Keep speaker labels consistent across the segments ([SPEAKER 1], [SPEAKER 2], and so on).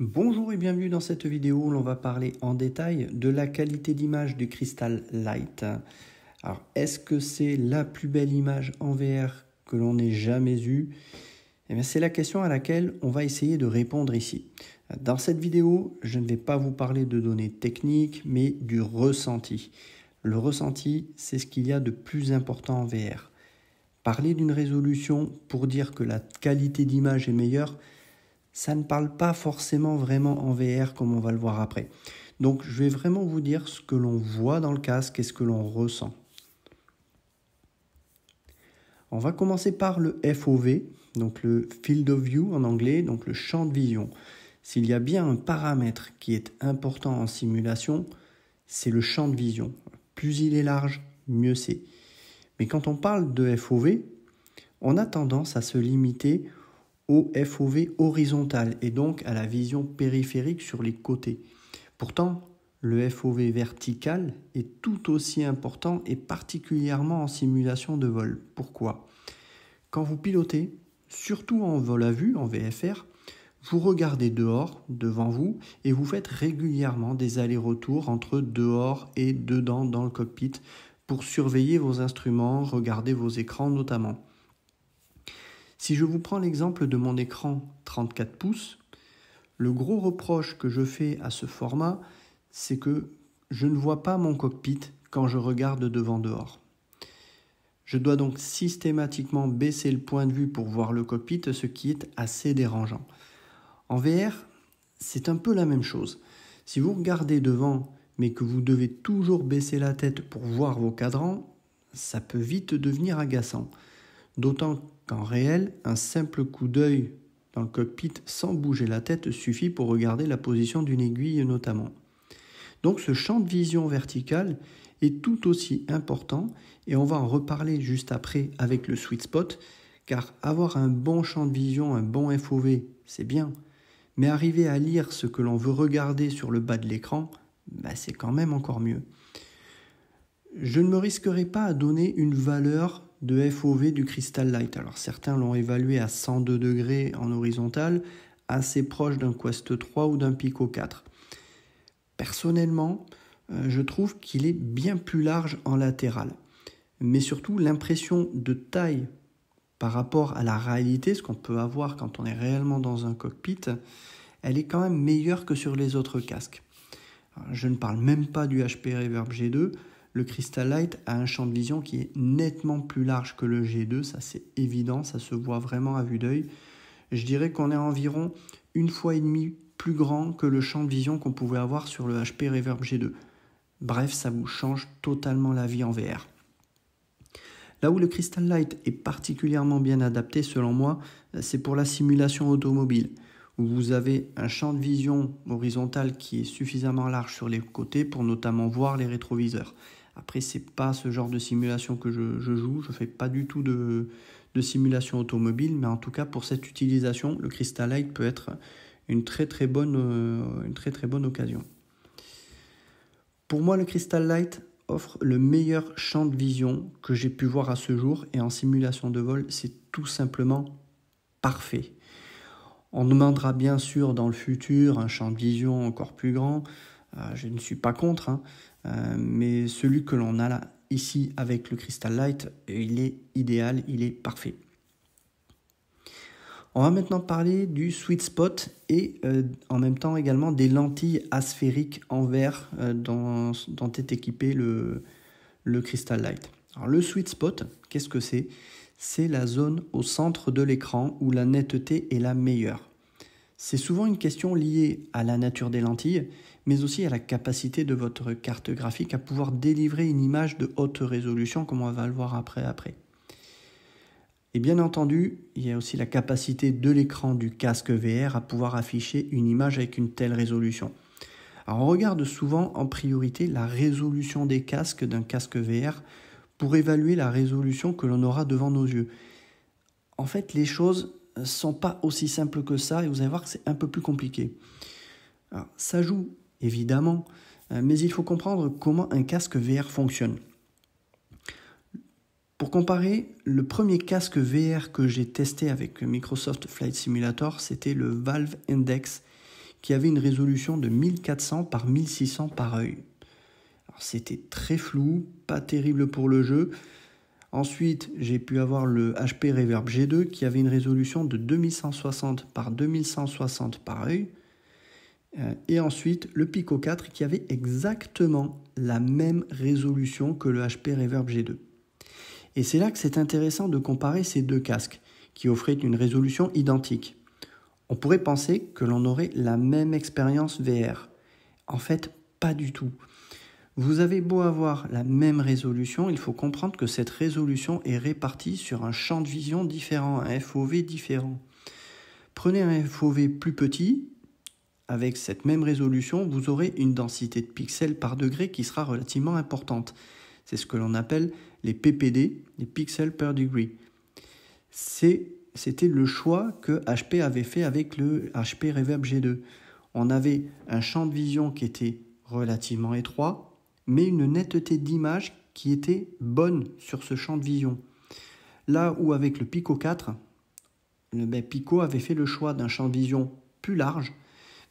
[SPEAKER 1] Bonjour et bienvenue dans cette vidéo où l'on va parler en détail de la qualité d'image du Crystal Light. Alors, est-ce que c'est la plus belle image en VR que l'on ait jamais eue? Eh bien, c'est la question à laquelle on va essayer de répondre ici. Dans cette vidéo, je ne vais pas vous parler de données techniques, mais du ressenti. Le ressenti, c'est ce qu'il y a de plus important en VR. Parler d'une résolution pour dire que la qualité d'image est meilleure, ça ne parle pas forcément vraiment en VR comme on va le voir après. Donc je vais vraiment vous dire ce que l'on voit dans le casque et ce que l'on ressent. On va commencer par le FOV, donc le Field of View en anglais, donc le champ de vision. S'il y a bien un paramètre qui est important en simulation, c'est le champ de vision. Plus il est large, mieux c'est. Mais quand on parle de FOV, on a tendance à se limiter au FOV horizontal et donc à la vision périphérique sur les côtés. Pourtant, le FOV vertical est tout aussi important et particulièrement en simulation de vol. Pourquoi ? Quand vous pilotez, surtout en vol à vue, en VFR, vous regardez dehors, devant vous, et vous faites régulièrement des allers-retours entre dehors et dedans dans le cockpit pour surveiller vos instruments, regarder vos écrans notamment. Si je vous prends l'exemple de mon écran 34 pouces, le gros reproche que je fais à ce format, c'est que je ne vois pas mon cockpit quand je regarde devant dehors. Je dois donc systématiquement baisser le point de vue pour voir le cockpit, ce qui est assez dérangeant. En VR, c'est un peu la même chose. Si vous regardez devant, mais que vous devez toujours baisser la tête pour voir vos cadrans, ça peut vite devenir agaçant. D'autant qu'en réel, un simple coup d'œil dans le cockpit sans bouger la tête suffit pour regarder la position d'une aiguille notamment. Donc ce champ de vision vertical est tout aussi important et on va en reparler juste après avec le sweet spot, car avoir un bon champ de vision, un bon FOV, c'est bien, mais arriver à lire ce que l'on veut regarder sur le bas de l'écran, c'est quand même encore mieux. Je ne me risquerai pas à donner une valeur de FOV du Crystal Light. Alors certains l'ont évalué à 102 degrés en horizontal, assez proche d'un Quest 3 ou d'un Pico 4. Personnellement, je trouve qu'il est bien plus large en latéral. Mais surtout, l'impression de taille par rapport à la réalité, ce qu'on peut avoir quand on est réellement dans un cockpit, elle est quand même meilleure que sur les autres casques. Alors, je ne parle même pas du HP Reverb G2. Le Crystal Light a un champ de vision qui est nettement plus large que le G2, ça c'est évident, ça se voit vraiment à vue d'œil. Je dirais qu'on est environ 1,5 fois plus grand que le champ de vision qu'on pouvait avoir sur le HP Reverb G2. Bref, ça vous change totalement la vie en VR. Là où le Crystal Light est particulièrement bien adapté selon moi, c'est pour la simulation automobile, où vous avez un champ de vision horizontal qui est suffisamment large sur les côtés pour notamment voir les rétroviseurs. Après, c'est pas ce genre de simulation que je joue, je fais pas du tout de simulation automobile, mais en tout cas pour cette utilisation, le Crystal Light peut être une très très bonne occasion. Pour moi, le Crystal Light offre le meilleur champ de vision que j'ai pu voir à ce jour, et en simulation de vol, c'est tout simplement parfait. On demandera bien sûr dans le futur un champ de vision encore plus grand, je ne suis pas contre, mais celui que l'on a là, ici avec le Crystal Light, il est idéal, il est parfait. On va maintenant parler du sweet spot et en même temps également des lentilles asphériques en verre dont est équipé le Crystal Light. Alors le sweet spot, qu'est-ce que c'est ? C'est la zone au centre de l'écran où la netteté est la meilleure. C'est souvent une question liée à la nature des lentilles, mais aussi à la capacité de votre carte graphique à pouvoir délivrer une image de haute résolution, comme on va le voir après. Et bien entendu, il y a aussi la capacité de l'écran du casque VR à pouvoir afficher une image avec une telle résolution. Alors on regarde souvent en priorité la résolution des casques d'un casque VR pour évaluer la résolution que l'on aura devant nos yeux. En fait, les choses ne sont pas aussi simples que ça et vous allez voir que c'est un peu plus compliqué. Alors, ça joue évidemment, mais il faut comprendre comment un casque VR fonctionne. Pour comparer, le premier casque VR que j'ai testé avec Microsoft Flight Simulator, c'était le Valve Index, qui avait une résolution de 1400 par 1600 par œil. Alors c'était très flou, pas terrible pour le jeu. Ensuite, j'ai pu avoir le HP Reverb G2 qui avait une résolution de 2160 par 2160 par œil. Et ensuite, le Pico 4 qui avait exactement la même résolution que le HP Reverb G2. Et c'est là que c'est intéressant de comparer ces deux casques qui offraient une résolution identique. On pourrait penser que l'on aurait la même expérience VR. En fait, pas du tout. Vous avez beau avoir la même résolution, il faut comprendre que cette résolution est répartie sur un champ de vision différent, un FOV différent. Prenez un FOV plus petit, avec cette même résolution, vous aurez une densité de pixels par degré qui sera relativement importante. C'est ce que l'on appelle les PPD, les pixels per degree. C'était le choix que HP avait fait avec le HP Reverb G2. On avait un champ de vision qui était relativement étroit, mais une netteté d'image qui était bonne sur ce champ de vision. Là où avec le Pico 4, Pico avait fait le choix d'un champ de vision plus large,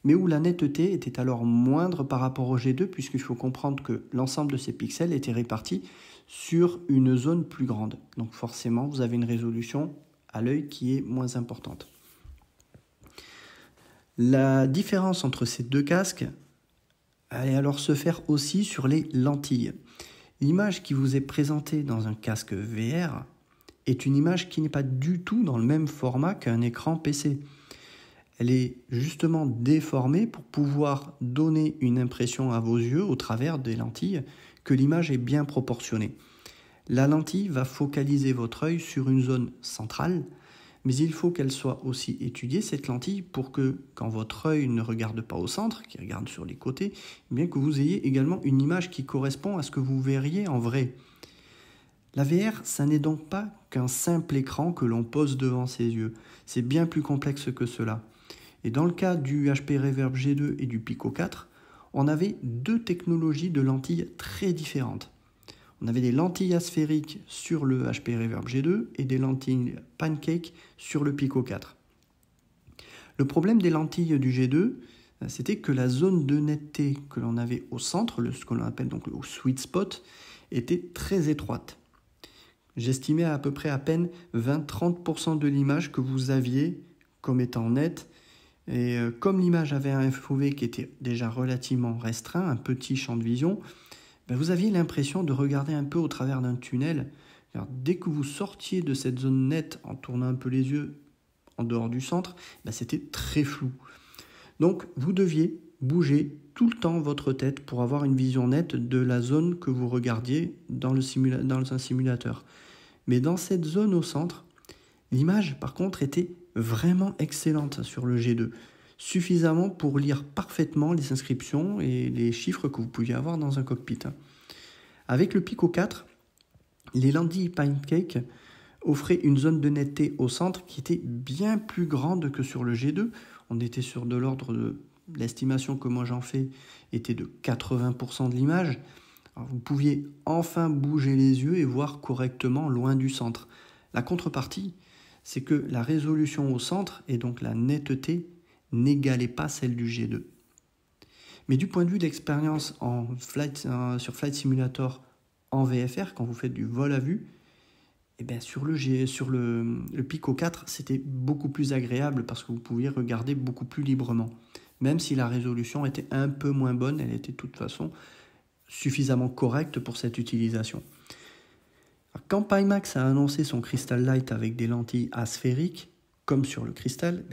[SPEAKER 1] mais où la netteté était alors moindre par rapport au G2, puisqu'il faut comprendre que l'ensemble de ces pixels était réparti sur une zone plus grande. Donc forcément, vous avez une résolution à l'œil qui est moins importante. La différence entre ces deux casques allait alors se faire aussi sur les lentilles. L'image qui vous est présentée dans un casque VR est une image qui n'est pas du tout dans le même format qu'un écran PC. Elle est justement déformée pour pouvoir donner une impression à vos yeux au travers des lentilles que l'image est bien proportionnée. La lentille va focaliser votre œil sur une zone centrale, mais il faut qu'elle soit aussi étudiée, cette lentille, pour que quand votre œil ne regarde pas au centre, qu'il regarde sur les côtés, eh bien que vous ayez également une image qui correspond à ce que vous verriez en vrai. La VR, ça n'est donc pas qu'un simple écran que l'on pose devant ses yeux. C'est bien plus complexe que cela. Et dans le cas du HP Reverb G2 et du Pico 4, on avait deux technologies de lentilles très différentes. On avait des lentilles asphériques sur le HP Reverb G2 et des lentilles pancake sur le Pico 4. Le problème des lentilles du G2, c'était que la zone de netteté que l'on avait au centre, ce que l'on appelle donc le sweet spot, était très étroite. J'estimais à peu près à peine 20-30% de l'image que vous aviez comme étant nette. Et comme l'image avait un FOV qui était déjà relativement restreint, un petit champ de vision, vous aviez l'impression de regarder un peu au travers d'un tunnel. Alors, dès que vous sortiez de cette zone nette en tournant un peu les yeux en dehors du centre, c'était très flou. Donc vous deviez bouger tout le temps votre tête pour avoir une vision nette de la zone que vous regardiez dans un simulateur. Mais dans cette zone au centre, l'image par contre était vraiment excellente sur le G2, suffisamment pour lire parfaitement les inscriptions et les chiffres que vous pouviez avoir dans un cockpit. Avec le Pico 4, les lentilles Pancake offraient une zone de netteté au centre qui était bien plus grande que sur le G2. On était sur de l'ordre de l'estimation que moi j'en fais était de 80% de l'image. Alors vous pouviez enfin bouger les yeux et voir correctement loin du centre. La contrepartie, c'est que la résolution au centre et donc la netteté n'égalait pas celle du G2. Mais du point de vue d'expérience sur Flight Simulator en VFR, quand vous faites du vol à vue, sur le Pico 4, c'était beaucoup plus agréable parce que vous pouviez regarder beaucoup plus librement. Même si la résolution était un peu moins bonne, elle était de toute façon suffisamment correcte pour cette utilisation. Alors, quand Pimax a annoncé son Crystal Light avec des lentilles asphériques, comme sur le Crystal,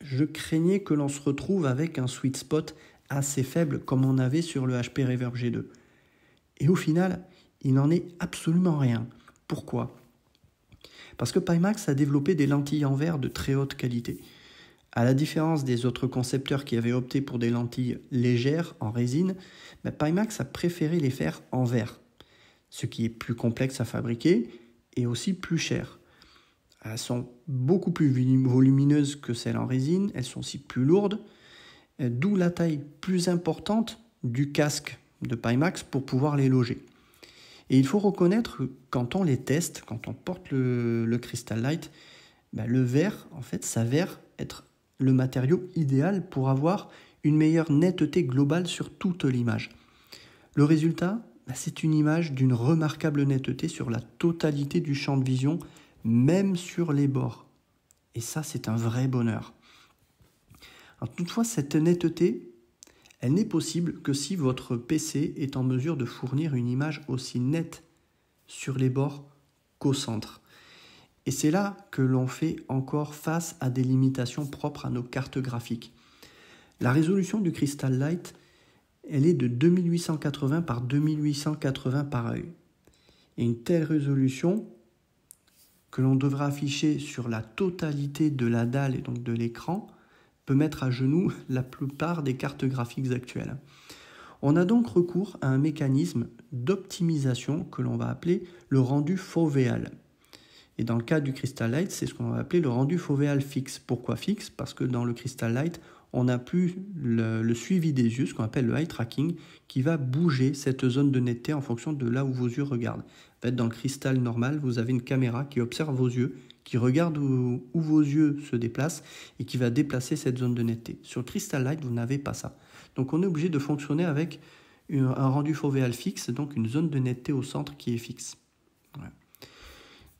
[SPEAKER 1] je craignais que l'on se retrouve avec un sweet spot assez faible comme on avait sur le HP Reverb G2. Et au final, il n'en est absolument rien. Pourquoi ? Parce que Pimax a développé des lentilles en verre de très haute qualité. À la différence des autres concepteurs qui avaient opté pour des lentilles légères en résine, Pimax a préféré les faire en verre, ce qui est plus complexe à fabriquer et aussi plus cher. Elles sont beaucoup plus volumineuses que celles en résine, elles sont aussi plus lourdes, d'où la taille plus importante du casque de Pimax pour pouvoir les loger. Et il faut reconnaître que quand on les teste, quand on porte le Crystal Light, le verre en fait s'avère être le matériau idéal pour avoir une meilleure netteté globale sur toute l'image. Le résultat, c'est une image d'une remarquable netteté sur la totalité du champ de vision, même sur les bords. Et ça, c'est un vrai bonheur. Alors, toutefois, cette netteté, elle n'est possible que si votre PC est en mesure de fournir une image aussi nette sur les bords qu'au centre. Et c'est là que l'on fait encore face à des limitations propres à nos cartes graphiques. La résolution du Crystal Light, elle est de 2880 par 2880 par œil. Et une telle résolution que l'on devra afficher sur la totalité de la dalle et donc de l'écran peut mettre à genoux la plupart des cartes graphiques actuelles. On a donc recours à un mécanisme d'optimisation que l'on va appeler le rendu fovéal. Et dans le cas du Crystal Light, c'est ce qu'on va appeler le rendu fovéal fixe. Pourquoi fixe? Parce que dans le Crystal Light, on n'a plus le suivi des yeux, ce qu'on appelle le eye tracking, qui va bouger cette zone de netteté en fonction de là où vos yeux regardent. En fait, dans le cristal normal, vous avez une caméra qui observe vos yeux, qui regarde où vos yeux se déplacent et qui va déplacer cette zone de netteté. Sur le Crystal Light, vous n'avez pas ça. Donc on est obligé de fonctionner avec un rendu fovéal fixe, donc une zone de netteté au centre qui est fixe. Voilà.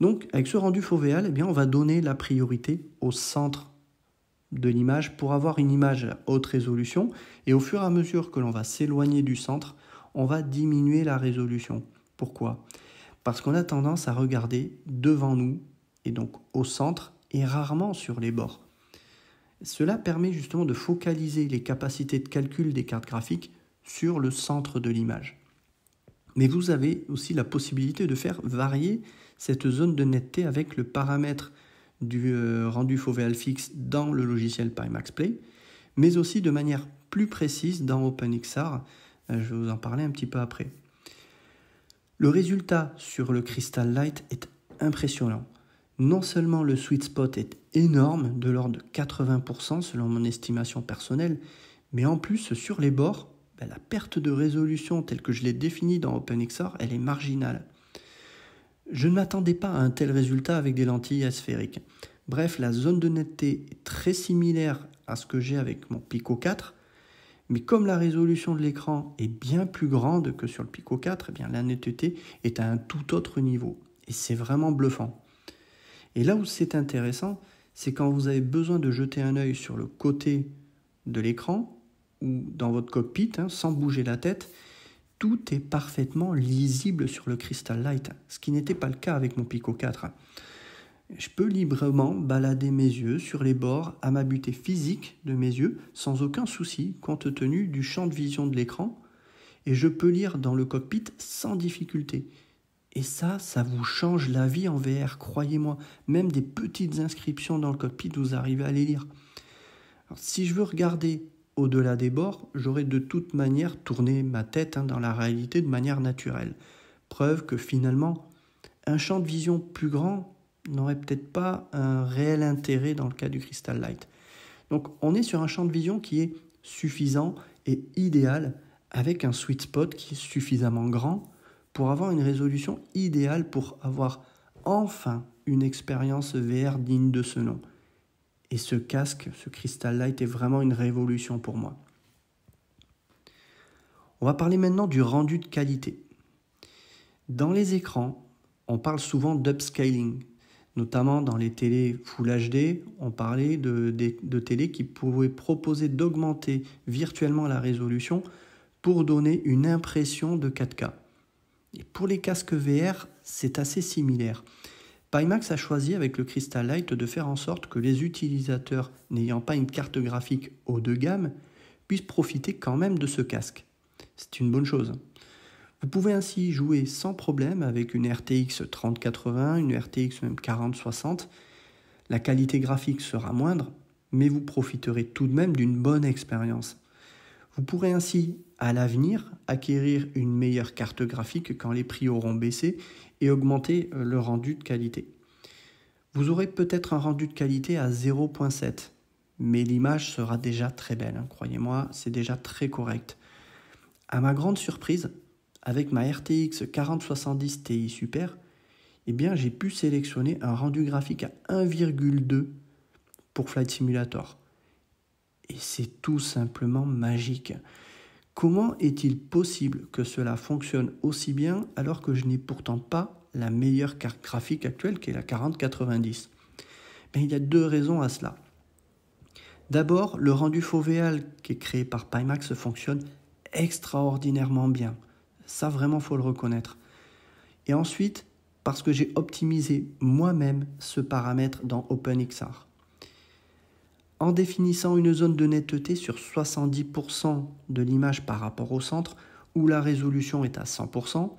[SPEAKER 1] Donc avec ce rendu fovéal, eh bien, on va donner la priorité au centre de l'image pour avoir une image à haute résolution, et au fur et à mesure que l'on va s'éloigner du centre, on va diminuer la résolution. Pourquoi? Parce qu'on a tendance à regarder devant nous, et donc au centre, et rarement sur les bords. Cela permet justement de focaliser les capacités de calcul des cartes graphiques sur le centre de l'image. Mais vous avez aussi la possibilité de faire varier cette zone de netteté avec le paramètre du rendu fovéal fixe dans le logiciel Pimax Play, mais aussi de manière plus précise dans OpenXR. Je vais vous en parler un petit peu après. Le résultat sur le Crystal Light est impressionnant. Non seulement le sweet spot est énorme, de l'ordre de 80% selon mon estimation personnelle, mais en plus sur les bords, la perte de résolution telle que je l'ai définie dans OpenXR, elle est marginale. Je ne m'attendais pas à un tel résultat avec des lentilles asphériques. Bref, la zone de netteté est très similaire à ce que j'ai avec mon Pico 4, mais comme la résolution de l'écran est bien plus grande que sur le Pico 4, eh bien la netteté est à un tout autre niveau. Et c'est vraiment bluffant. Et là où c'est intéressant, c'est quand vous avez besoin de jeter un œil sur le côté de l'écran ou dans votre cockpit, sans bouger la tête, tout est parfaitement lisible sur le Crystal Light, ce qui n'était pas le cas avec mon Pico 4. Je peux librement balader mes yeux sur les bords à ma butée physique de mes yeux sans aucun souci compte tenu du champ de vision de l'écran, et je peux lire dans le cockpit sans difficulté. Et ça vous change la vie en VR, croyez-moi. Même des petites inscriptions dans le cockpit, vous arrivez à les lire. Alors, si je veux regarder au-delà des bords, j'aurais de toute manière tourné ma tête dans la réalité de manière naturelle. Preuve que finalement, un champ de vision plus grand n'aurait peut-être pas un réel intérêt dans le cas du Crystal Light. Donc on est sur un champ de vision qui est suffisant et idéal, avec un sweet spot qui est suffisamment grand pour avoir une résolution idéale pour avoir enfin une expérience VR digne de ce nom. Et ce casque, ce Crystal Light, est vraiment une révolution pour moi. On va parler maintenant du rendu de qualité. Dans les écrans, on parle souvent d'upscaling. Notamment dans les télés Full HD, on parlait de télés qui pouvaient proposer d'augmenter virtuellement la résolution pour donner une impression de 4K. Et pour les casques VR, c'est assez similaire. Pimax a choisi avec le Crystal Light de faire en sorte que les utilisateurs n'ayant pas une carte graphique haut de gamme puissent profiter quand même de ce casque. C'est une bonne chose. Vous pouvez ainsi jouer sans problème avec une RTX 3080, une RTX même 4060. La qualité graphique sera moindre, mais vous profiterez tout de même d'une bonne expérience. Vous pourrez ainsi, à l'avenir, acquérir une meilleure carte graphique quand les prix auront baissé et augmenter le rendu de qualité. Vous aurez peut-être un rendu de qualité à 0.7, mais l'image sera déjà très belle. Croyez-moi, c'est déjà très correct. À ma grande surprise, avec ma RTX 4070 Ti Super, j'ai pu sélectionner un rendu graphique à 1,2 pour Flight Simulator. c'est tout simplement magique. Comment est-il possible que cela fonctionne aussi bien alors que je n'ai pourtant pas la meilleure carte graphique actuelle qui est la 4090 ? Il y a deux raisons à cela. D'abord, le rendu fovéal qui est créé par Pimax fonctionne extraordinairement bien. Ça, vraiment, faut le reconnaître. Et ensuite, parce que j'ai optimisé moi-même ce paramètre dans OpenXR. En définissant une zone de netteté sur 70% de l'image par rapport au centre, où la résolution est à 100%,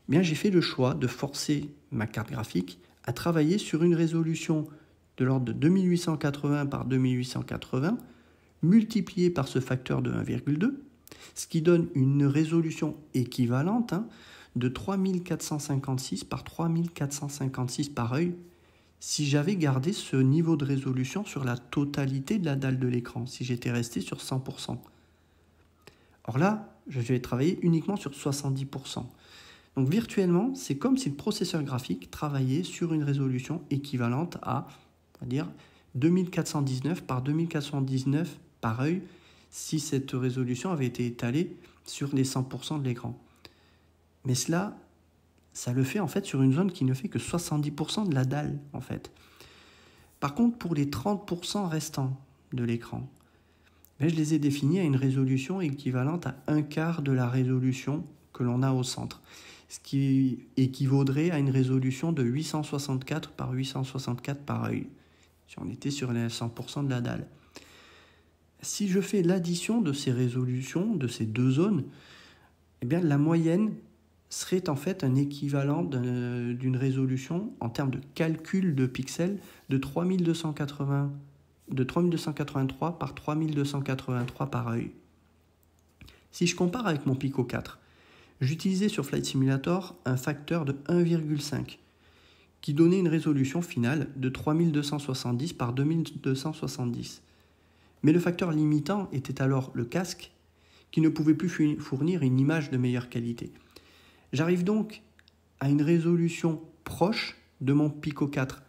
[SPEAKER 1] j'ai fait le choix de forcer ma carte graphique à travailler sur une résolution de l'ordre de 2880 par 2880, multiplié par ce facteur de 1,2, ce qui donne une résolution équivalente de 3456 par 3456 par œil, si j'avais gardé ce niveau de résolution sur la totalité de la dalle de l'écran, si j'étais resté sur 100%. Or là, je vais travailler uniquement sur 70%. Donc virtuellement, c'est comme si le processeur graphique travaillait sur une résolution équivalente à, on va dire, 2419 par 2419 par œil, si cette résolution avait été étalée sur les 100% de l'écran. Mais cela, ça le fait en fait sur une zone qui ne fait que 70% de la dalle en fait. Par contre, pour les 30% restants de l'écran, je les ai définis à une résolution équivalente à un quart de la résolution que l'on a au centre, ce qui équivaudrait à une résolution de 864 par 864 par œil, si on était sur les 100% de la dalle. Si je fais l'addition de ces résolutions, de ces deux zones, la moyenne serait en fait un équivalent d'une résolution en termes de calcul de pixels de 3283 par 3283 par œil. Si je compare avec mon Pico 4, j'utilisais sur Flight Simulator un facteur de 1,5 qui donnait une résolution finale de 3270 par 2270. Mais le facteur limitant était alors le casque qui ne pouvait plus fournir une image de meilleure qualité. J'arrive donc à une résolution proche de mon Pico 4.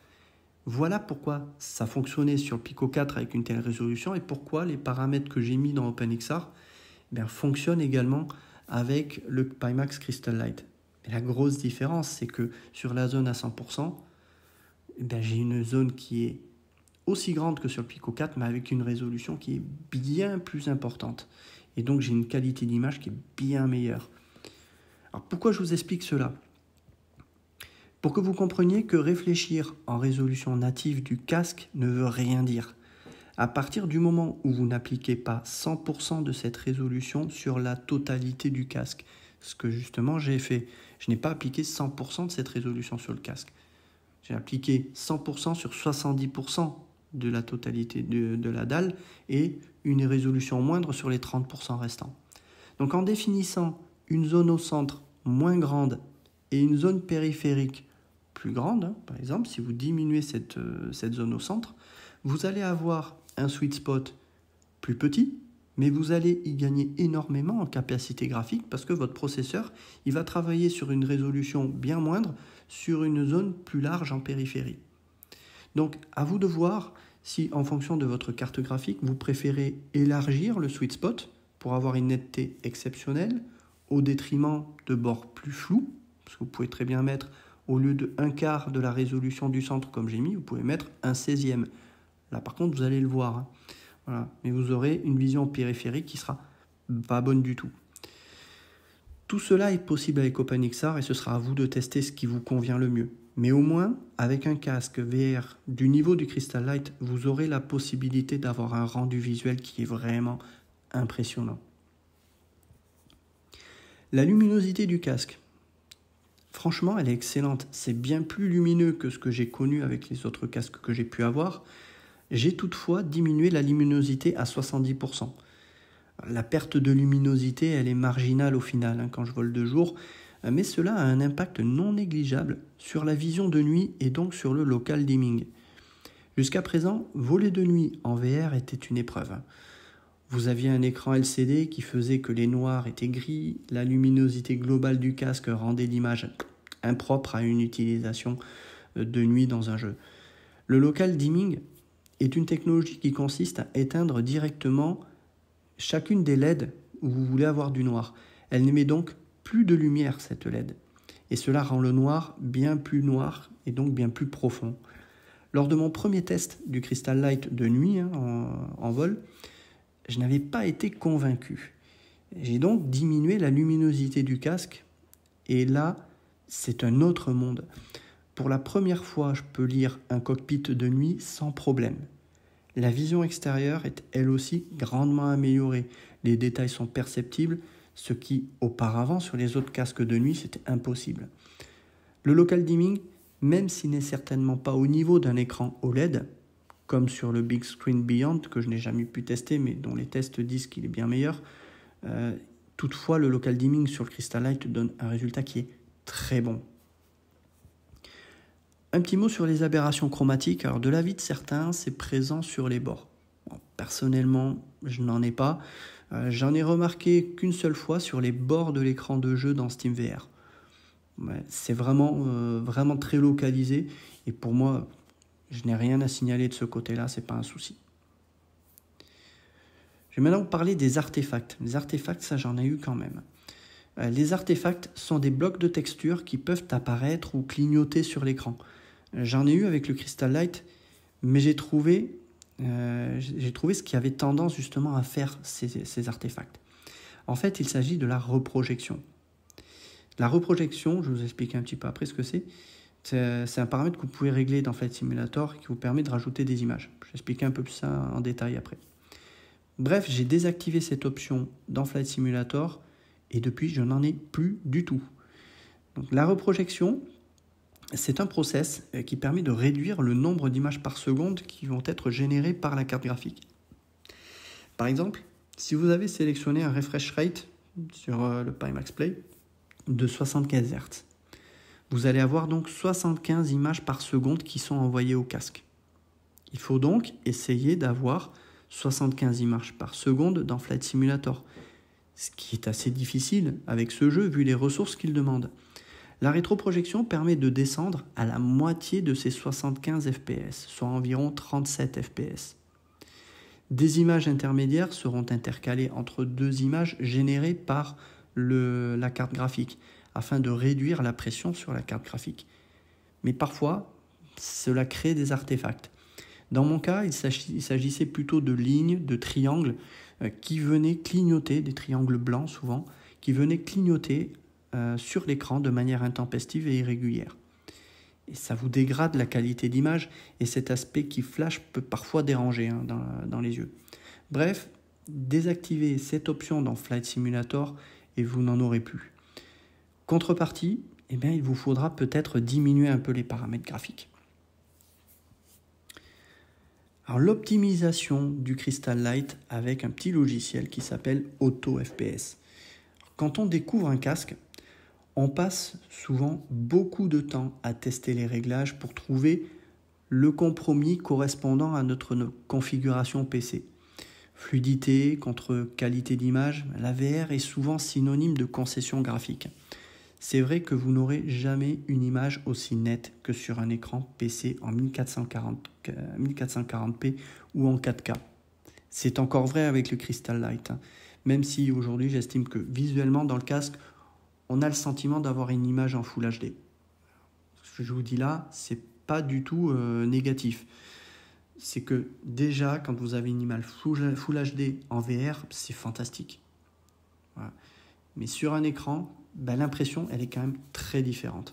[SPEAKER 1] Voilà pourquoi ça fonctionnait sur le Pico 4 avec une telle résolution et pourquoi les paramètres que j'ai mis dans OpenXR fonctionnent également avec le Pimax Crystal Light. Et la grosse différence, c'est que sur la zone à 100%, j'ai une zone qui est aussi grande que sur le Pico 4, mais avec une résolution qui est bien plus importante. Et donc j'ai une qualité d'image qui est bien meilleure. Alors pourquoi je vous explique cela ? Pour que vous compreniez que réfléchir en résolution native du casque ne veut rien dire. À partir du moment où vous n'appliquez pas 100% de cette résolution sur la totalité du casque, ce que justement j'ai fait, je n'ai pas appliqué 100% de cette résolution sur le casque. J'ai appliqué 100% sur 70% de la totalité de la dalle et une résolution moindre sur les 30% restants. Donc en définissant une zone au centre moins grande et une zone périphérique plus grande, par exemple, si vous diminuez cette zone au centre, vous allez avoir un sweet spot plus petit, mais vous allez y gagner énormément en capacité graphique parce que votre processeur il va travailler sur une résolution bien moindre sur une zone plus large en périphérie. Donc à vous de voir si en fonction de votre carte graphique, vous préférez élargir le sweet spot pour avoir une netteté exceptionnelle au détriment de bords plus flous, parce que vous pouvez très bien mettre, au lieu de un quart de la résolution du centre comme j'ai mis, vous pouvez mettre un 16e. Là par contre, vous allez le voir. Voilà. Mais vous aurez une vision périphérique qui sera pas bonne du tout. Tout cela est possible avec OpenXR et ce sera à vous de tester ce qui vous convient le mieux. Mais au moins, avec un casque VR du niveau du Crystal Light, vous aurez la possibilité d'avoir un rendu visuel qui est vraiment impressionnant. La luminosité du casque. Franchement, elle est excellente. C'est bien plus lumineux que ce que j'ai connu avec les autres casques que j'ai pu avoir. J'ai toutefois diminué la luminosité à 70%. La perte de luminosité, elle est marginale au final quand je vole de jour, mais cela a un impact non négligeable sur la vision de nuit et donc sur le local dimming. Jusqu'à présent, voler de nuit en VR était une épreuve. Vous aviez un écran LCD qui faisait que les noirs étaient gris, la luminosité globale du casque rendait l'image impropre à une utilisation de nuit dans un jeu. Le local dimming est une technologie qui consiste à éteindre directement chacune des LED où vous voulez avoir du noir. Elle n'émet donc plus de lumière, cette LED. Et cela rend le noir bien plus noir et donc bien plus profond. Lors de mon premier test du Crystal Light de nuit en vol, je n'avais pas été convaincu. J'ai donc diminué la luminosité du casque et là, c'est un autre monde. Pour la première fois, je peux lire un cockpit de nuit sans problème. La vision extérieure est elle aussi grandement améliorée. Les détails sont perceptibles, ce qui, auparavant, sur les autres casques de nuit, c'était impossible. Le local dimming, même s'il n'est certainement pas au niveau d'un écran OLED, comme sur le Big Screen Beyond, que je n'ai jamais pu tester, mais dont les tests disent qu'il est bien meilleur, toutefois, le local dimming sur le Crystal Light donne un résultat qui est très bon. Un petit mot sur les aberrations chromatiques. Alors, de l'avis de certains, c'est présent sur les bords. Bon, personnellement, je n'en ai pas. J'en ai remarqué qu'une seule fois sur les bords de l'écran de jeu dans SteamVR. Ouais, c'est vraiment très localisé. Et pour moi, je n'ai rien à signaler de ce côté-là, c'est pas un souci. Je vais maintenant vous parler des artefacts. Les artefacts, ça j'en ai eu quand même. Les artefacts sont des blocs de texture qui peuvent apparaître ou clignoter sur l'écran. J'en ai eu avec le Crystal Light, mais j'ai trouvé ce qui avait tendance justement à faire ces artefacts. En fait, il s'agit de la reprojection. La reprojection, je vais vous expliquer un petit peu après ce que c'est. C'est un paramètre que vous pouvez régler dans Flight Simulator qui vous permet de rajouter des images. Je vais expliquer un peu plus ça en détail après. Bref, j'ai désactivé cette option dans Flight Simulator et depuis, je n'en ai plus du tout. Donc, la reprojection, c'est un process qui permet de réduire le nombre d'images par seconde qui vont être générées par la carte graphique. Par exemple, si vous avez sélectionné un refresh rate sur le Pimax Play de 75 Hz, vous allez avoir donc 75 images par seconde qui sont envoyées au casque. Il faut donc essayer d'avoir 75 images par seconde dans Flight Simulator, ce qui est assez difficile avec ce jeu vu les ressources qu'il demande. La rétroprojection permet de descendre à la moitié de ces 75 fps, soit environ 37 fps. Des images intermédiaires seront intercalées entre deux images générées par la carte graphique, afin de réduire la pression sur la carte graphique. Mais parfois, cela crée des artefacts. Dans mon cas, il s'agissait plutôt de lignes, de triangles qui venaient clignoter, des triangles blancs souvent, qui venaient clignoter sur l'écran de manière intempestive et irrégulière. Et ça vous dégrade la qualité d'image et cet aspect qui flash peut parfois déranger dans les yeux. Bref, désactivez cette option dans Flight Simulator et vous n'en aurez plus. Contrepartie, il vous faudra peut-être diminuer un peu les paramètres graphiques. Alors, l'optimisation du Crystal Light avec un petit logiciel qui s'appelle Auto FPS. Quand on découvre un casque, on passe souvent beaucoup de temps à tester les réglages pour trouver le compromis correspondant à notre configuration PC. Fluidité contre qualité d'image, la VR est souvent synonyme de concession graphique. C'est vrai que vous n'aurez jamais une image aussi nette que sur un écran PC en 1440p ou en 4K. C'est encore vrai avec le Crystal Light, même si aujourd'hui j'estime que visuellement dans le casque, on a le sentiment d'avoir une image en Full HD. Ce que je vous dis là, c'est pas du tout négatif. C'est que déjà, quand vous avez une image Full HD en VR, c'est fantastique. Voilà. Mais sur un écran, l'impression, elle est quand même très différente.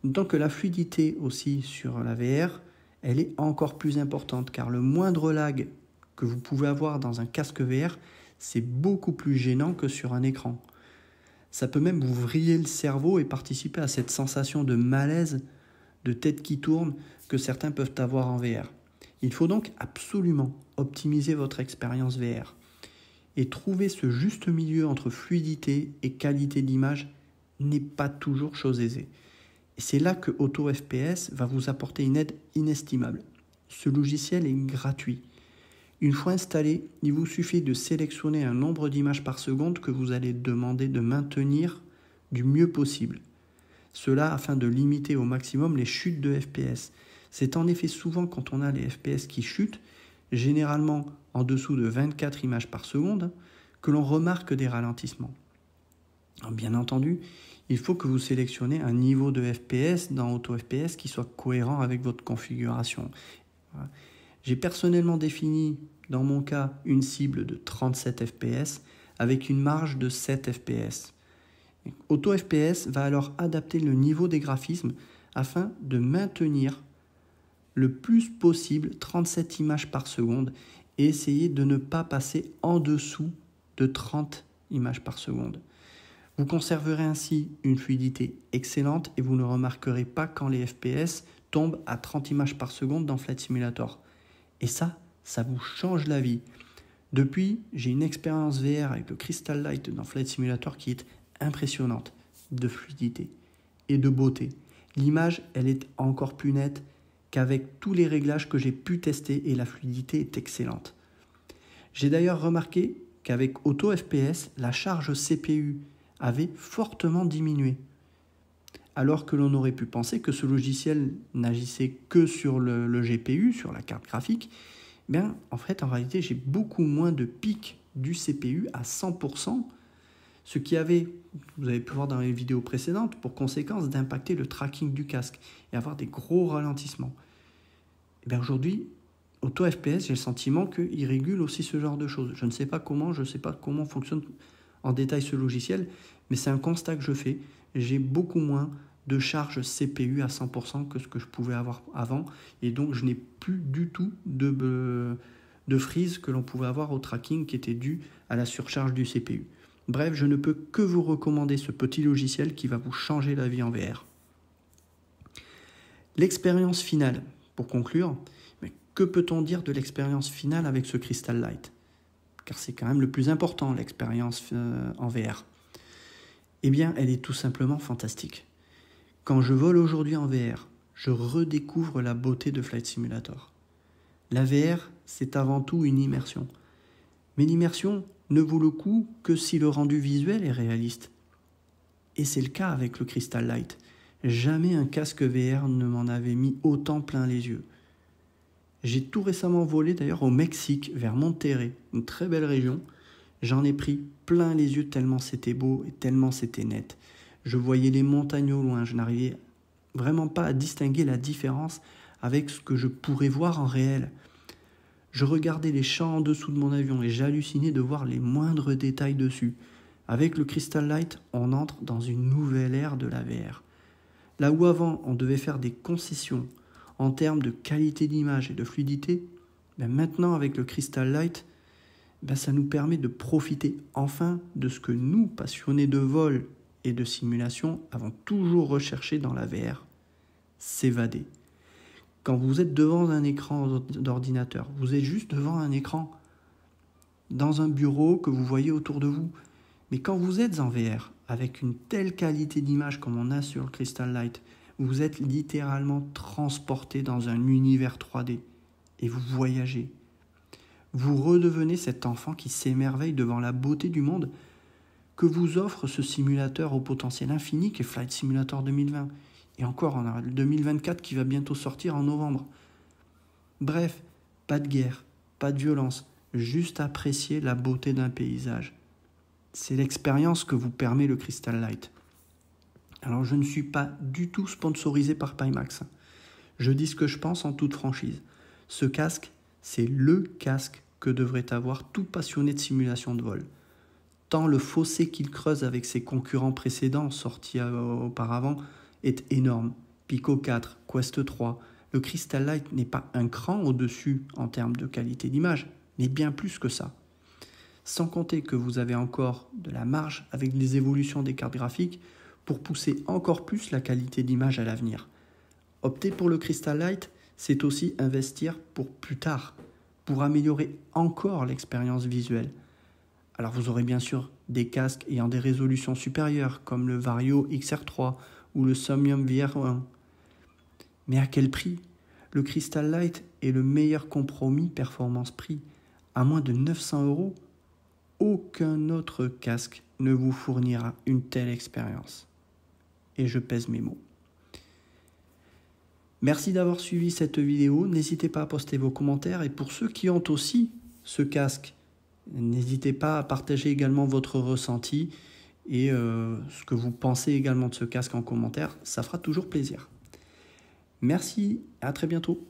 [SPEAKER 1] D'autant que la fluidité aussi sur la VR, elle est encore plus importante, car le moindre lag que vous pouvez avoir dans un casque VR, c'est beaucoup plus gênant que sur un écran. Ça peut même vous vriller le cerveau et participer à cette sensation de malaise, de tête qui tourne, que certains peuvent avoir en VR. Il faut donc absolument optimiser votre expérience VR. Et trouver ce juste milieu entre fluidité et qualité d'image n'est pas toujours chose aisée. Et c'est là que Auto FPS va vous apporter une aide inestimable. Ce logiciel est gratuit. Une fois installé, il vous suffit de sélectionner un nombre d'images par seconde que vous allez demander de maintenir du mieux possible. Cela afin de limiter au maximum les chutes de FPS. C'est en effet souvent quand on a les FPS qui chutent, généralement en dessous de 24 images par seconde, que l'on remarque des ralentissements. Alors, bien entendu, il faut que vous sélectionnez un niveau de FPS dans AutoFPS qui soit cohérent avec votre configuration. Voilà. J'ai personnellement défini, dans mon cas, une cible de 37 FPS avec une marge de 7 FPS. AutoFPS va alors adapter le niveau des graphismes afin de maintenir le plus possible 37 images par seconde et essayer de ne pas passer en dessous de 30 images par seconde. Vous conserverez ainsi une fluidité excellente et vous ne remarquerez pas quand les FPS tombent à 30 images par seconde dans Flight Simulator. Et ça vous change la vie. Depuis, j'ai une expérience VR avec le Crystal Light dans Flight Simulator qui est impressionnante de fluidité et de beauté. L'image, elle est encore plus nette qu'avec tous les réglages que j'ai pu tester et la fluidité est excellente. J'ai d'ailleurs remarqué qu'avec AutoFPS, la charge CPU avait fortement diminué. Alors que l'on aurait pu penser que ce logiciel n'agissait que sur le GPU, sur la carte graphique, bien, en réalité, j'ai beaucoup moins de pics du CPU à 100%, ce qui avait, vous avez pu voir dans les vidéos précédentes, pour conséquence d'impacter le tracking du casque et avoir des gros ralentissements. Et bien aujourd'hui, AutoFPS, j'ai le sentiment qu'il régule aussi ce genre de choses. Je ne sais pas comment fonctionne en détail ce logiciel, mais c'est un constat que je fais. J'ai beaucoup moins de charge CPU à 100% que ce que je pouvais avoir avant, et donc je n'ai plus du tout de freeze que l'on pouvait avoir au tracking qui était dû à la surcharge du CPU. Bref, je ne peux que vous recommander ce petit logiciel qui va vous changer la vie en VR. L'expérience finale, pour conclure, mais que peut-on dire de l'expérience finale avec ce Crystal Light ? Car c'est quand même le plus important, l'expérience en VR. Eh bien, elle est tout simplement fantastique. Quand je vole aujourd'hui en VR, je redécouvre la beauté de Flight Simulator. La VR, c'est avant tout une immersion. Mais l'immersion ne vaut le coup que si le rendu visuel est réaliste. Et c'est le cas avec le Crystal Light. Jamais un casque VR ne m'en avait mis autant plein les yeux. J'ai tout récemment volé d'ailleurs au Mexique, vers Monterrey, une très belle région. J'en ai pris plein les yeux tellement c'était beau et tellement c'était net. Je voyais les montagnes au loin, je n'arrivais vraiment pas à distinguer la différence avec ce que je pourrais voir en réel. Je regardais les champs en dessous de mon avion et j'hallucinais de voir les moindres détails dessus. Avec le Crystal Light, on entre dans une nouvelle ère de la VR. Là où avant on devait faire des concessions en termes de qualité d'image et de fluidité, maintenant avec le Crystal Light, ça nous permet de profiter enfin de ce que nous, passionnés de vol et de simulation, avons toujours recherché dans la VR, s'évader. Quand vous êtes devant un écran d'ordinateur, vous êtes juste devant un écran, dans un bureau que vous voyez autour de vous. Mais quand vous êtes en VR, avec une telle qualité d'image comme on a sur le Crystal Light, vous êtes littéralement transporté dans un univers 3D et vous voyagez. Vous redevenez cet enfant qui s'émerveille devant la beauté du monde que vous offre ce simulateur au potentiel infini qu'est Flight Simulator 2020. Et encore, on a le 2024 qui va bientôt sortir en novembre. Bref, pas de guerre, pas de violence, juste apprécier la beauté d'un paysage. C'est l'expérience que vous permet le Crystal Light. Alors je ne suis pas du tout sponsorisé par Pimax. Je dis ce que je pense en toute franchise. Ce casque, c'est le casque que devrait avoir tout passionné de simulation de vol. Tant le fossé qu'il creuse avec ses concurrents précédents sortis auparavant est énorme. Pico 4, Quest 3, le Crystal Light n'est pas un cran au-dessus en termes de qualité d'image, mais bien plus que ça. Sans compter que vous avez encore de la marge avec les évolutions des cartes graphiques pour pousser encore plus la qualité d'image à l'avenir. Opter pour le Crystal Light, c'est aussi investir pour plus tard, pour améliorer encore l'expérience visuelle. Alors vous aurez bien sûr des casques ayant des résolutions supérieures, comme le Vario XR3 ou le Somnium VR1. Mais à quel prix ? Le Crystal Light est le meilleur compromis performance-prix. À moins de 900 €, aucun autre casque ne vous fournira une telle expérience. Et je pèse mes mots. Merci d'avoir suivi cette vidéo. N'hésitez pas à poster vos commentaires. Et pour ceux qui ont aussi ce casque, n'hésitez pas à partager également votre ressenti et ce que vous pensez également de ce casque en commentaire. Ça fera toujours plaisir. Merci, à très bientôt.